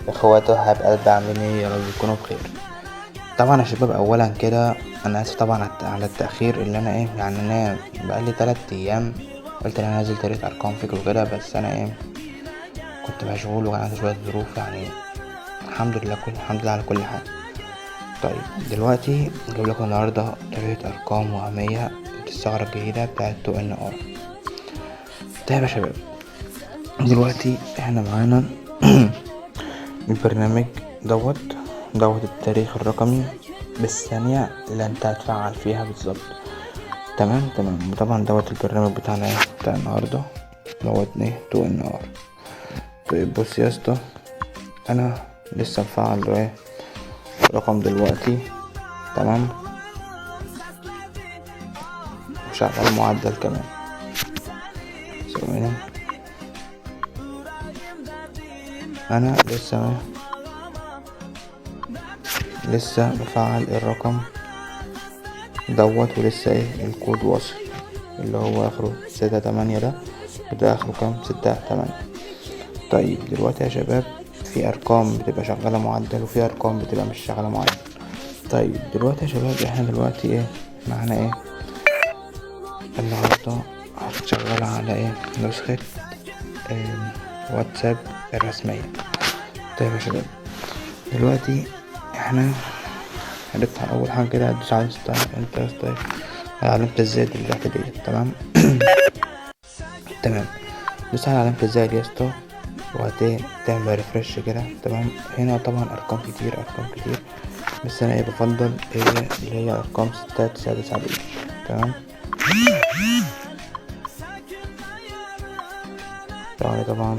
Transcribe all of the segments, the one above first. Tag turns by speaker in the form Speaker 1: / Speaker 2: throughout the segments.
Speaker 1: اخواته حبايب قلبي عاملين ايه؟ يا رب يكونوا بخير. طبعا يا شباب، اولا كده انا اسف طبعا على التاخير، اللي انا يعني انا بقالي 3 ايام قلت ان انا نازل طريقة ارقام فكر وكده، بس انا كنت مشغول وكان عندي شويه ظروف يعني. الحمد لله على كل حال. طيب دلوقتي جايب لكم النهارده طريقة ارقام وهمية الثغرة الجديدة بتاعت 2NR. طيب يا شباب، دلوقتي احنا معانا البرنامج دوت التاريخ الرقمي بالثانية اللي انت هتفعل فيها بالظبط. تمام. وطبعا دوت البرنامج بتاعنا بتاع النهاردة دوت 2NR. طيب بص يا اسطى، انا لسه مفعل رقم دلوقتي. تمام، وشغال معدل كمان. ثواني، انا لسه مفعل الرقم دوت، ولسه الكود واصل اللي هو اخره 6-8 ده، وده اخره كام؟ 6-8. طيب دلوقتي يا شباب، في ارقام بتبقى شغالة معدل وفي ارقام بتبقى مش شغالة معدل. طيب دلوقتي يا شباب، احنا دلوقتي معانا النهاردة هتشغل على نسخة واتساب الرسمية. طيب يا شباب، دلوقتي احنا هنفتح اول حاجة كده، هتدوس على انت علامة الزائد اللي تحت دي. تمام. تمام، دوس على علامة الزائد يا اسطى، وهتعمل ريفرش كده. تمام، هنا طبعا ارقام كتير بس انا بفضل اللي هي ارقام 6-9-9 دي. تمام، طبعا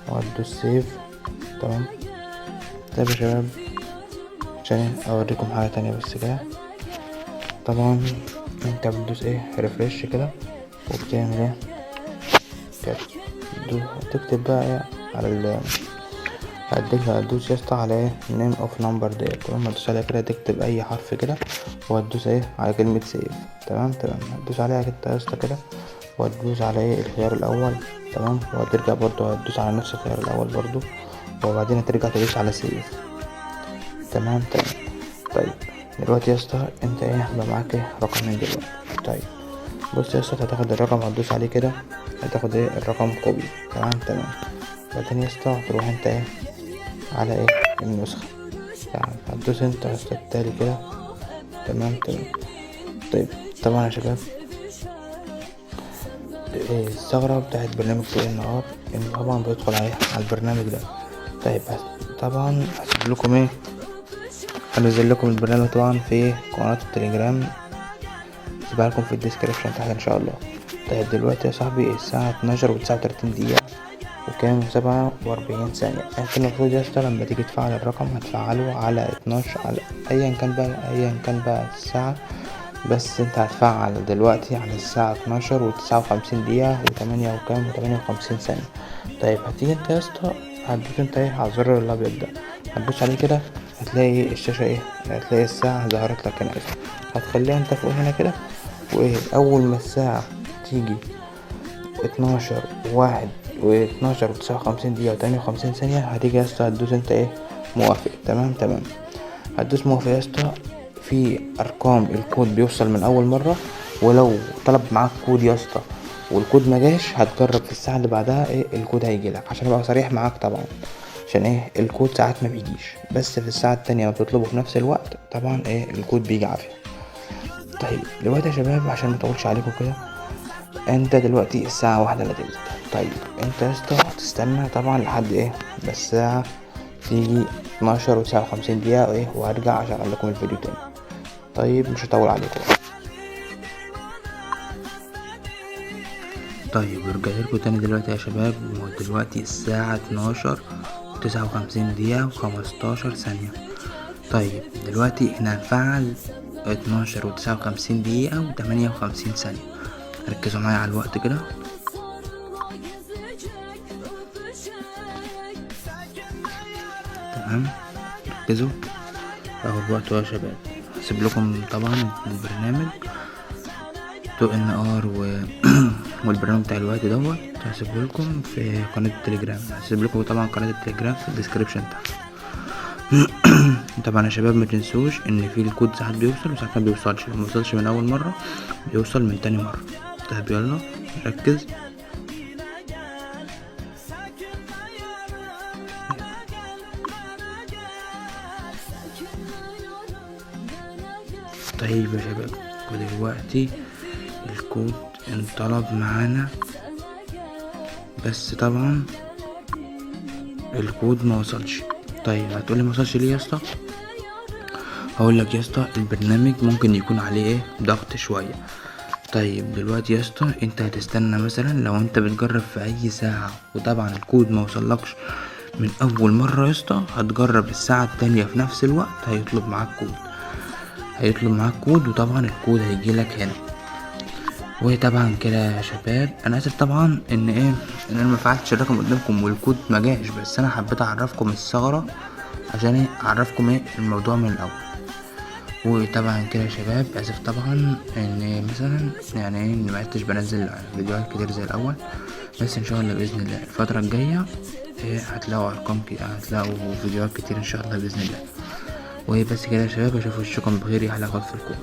Speaker 1: وهتدوس سيف. تمام. طيب يا شباب، عشان اوريكم حاجة تانية بس كده، طبعا انت بتدوس ريفرش كده، وبتعمل كده، تكتب بقى على هتدوس يا اسطى على نيم اوف نمبر ديت. تمام، هتدوس عليها كده، تكتب اي حرف كده، وهتدوس على كلمة سيف. تمام، هتدوس عليها كده يا اسطى كده، وهتدوس على الخيار الاول. تمام، وهترجع برضو هتدوس على نفس الخيار الاول برضو، وبعدين هترجع تدوس على سيف. تمام. طيب دلوقتي يا اسطى، انت بقى معاك رقمين دلوقتي. طيب بص يا اسطى، هتاخد الرقم، هتدوس عليه كده، هتاخد الرقم كوبي. تمام. بعدين يا اسطى تروح انت على النسخة، يعني هتدوس انت يا اسطى التالي كده. تمام. طيب طبعا يا شباب، الثغرة بتاعت برنامج 2NR ان طبعا بيدخل على البرنامج ده. طيب طبعا هسيب لكم هنزل لكم البرنامج طبعا في قناة التليجرام، سيبها لكم في الديسكريبشن تحت ان شاء الله. طيب دلوقتي يا صاحبي الساعة 12:39 دقيقة وكام 47 ثانية. انت المفروض يا اسطى لما تيجي تفعل الرقم هتفعله على 12، على ايا كان بقى الساعة، بس انت هتفعل دلوقتي على الساعة 12:59 دقيقة و58 ثانية. طيب هتيجي انت يا اسطى، هتدوس انت على الزر الابيض ده، هتدوس عليه كده، هتلاقي الشاشة هتلاقي الساعة ظهرت لك هنا. هتخليها انت فوق هنا كده، اول ما الساعة تيجي 12:01 و12:59 دقيقة و58 ثانية، هتيجي يا اسطى هتدوس انت موافق. تمام. هتدوس موافق يا اسطى. في ارقام الكود بيوصل من اول مرة، ولو طلب معاك كود يا اسطى والكود ما جاش، هتجرب في الساعة اللي بعدها الكود هيجيلك، عشان ابقى صريح معاك طبعا، عشان الكود ساعات ما بيجيش، بس في الساعة التانية ما بتطلبه في نفس الوقت طبعا الكود بيجي عافية. طيب دلوقتي يا شباب، عشان ما اطولش عليكم كده، انت دلوقتي الساعة 1:03. طيب انت يا اسطى هتستنى طبعا لحد بس الساعة تيجي 12:59 دقيقة وهرجع اشغل لكم الفيديو تاني. طيب مش هطول عليكم. طيب رجعت لكم تاني دلوقتي يا شباب، ودلوقتي الساعة 12:59 دقيقة و15 ثانية. طيب دلوقتي احنا هنفعل 12:59 دقيقة و58 ثانية. ركزوا معايا على الوقت كده. تمام، ركزوا اهو الوقت يا شباب. هسيب لكم طبعا البرنامج 2NR والبرنامج بتاع الوقت دوت هسيبهولكم في قناة التليجرام، هسيبلكم طبعا قناة التليجرام في الديسكريبشن تحت. طبعا يا شباب ما تنسوش ان في الكود ساعات بيوصل وساعات ما بيوصلش، لو موصلش من اول مرة بيوصل من تاني مرة. طيب يلا ركز. طيب يا شباب ودلوقتي الكود انطلب معانا، بس طبعا الكود ما وصلش. طيب هتقولي ما وصلش ليه يا اسطى؟ هقول لك يا اسطى البرنامج ممكن يكون عليه ايه ضغط شويه. طيب دلوقتي يا اسطى انت هتستنى مثلا لو انت بتجرب في اي ساعه وطبعا الكود ما وصلكش من اول مره يا اسطى، هتجرب الساعه التانية في نفس الوقت هيطلب معاك كود وطبعا الكود هيجيلك هنا. وطبعا كده يا شباب انا اسف طبعا ان انا ما فعلتش الرقم قدامكم والكود ما جاش، بس انا حبيت اعرفكم الثغره عشان اعرفكم الموضوع من الاول. وطبعا كده يا شباب اسف طبعا ان مثلا يعني ما عدتش بنزل فيديوهات كتير زي الاول، بس ان شاء الله باذن الله الفتره الجايه هتلاقوا هتلاقوا فيديوهات كتير ان شاء الله باذن الله. وبس كده يا شباب اشوف وشكم بخير يا حلقات في الكون.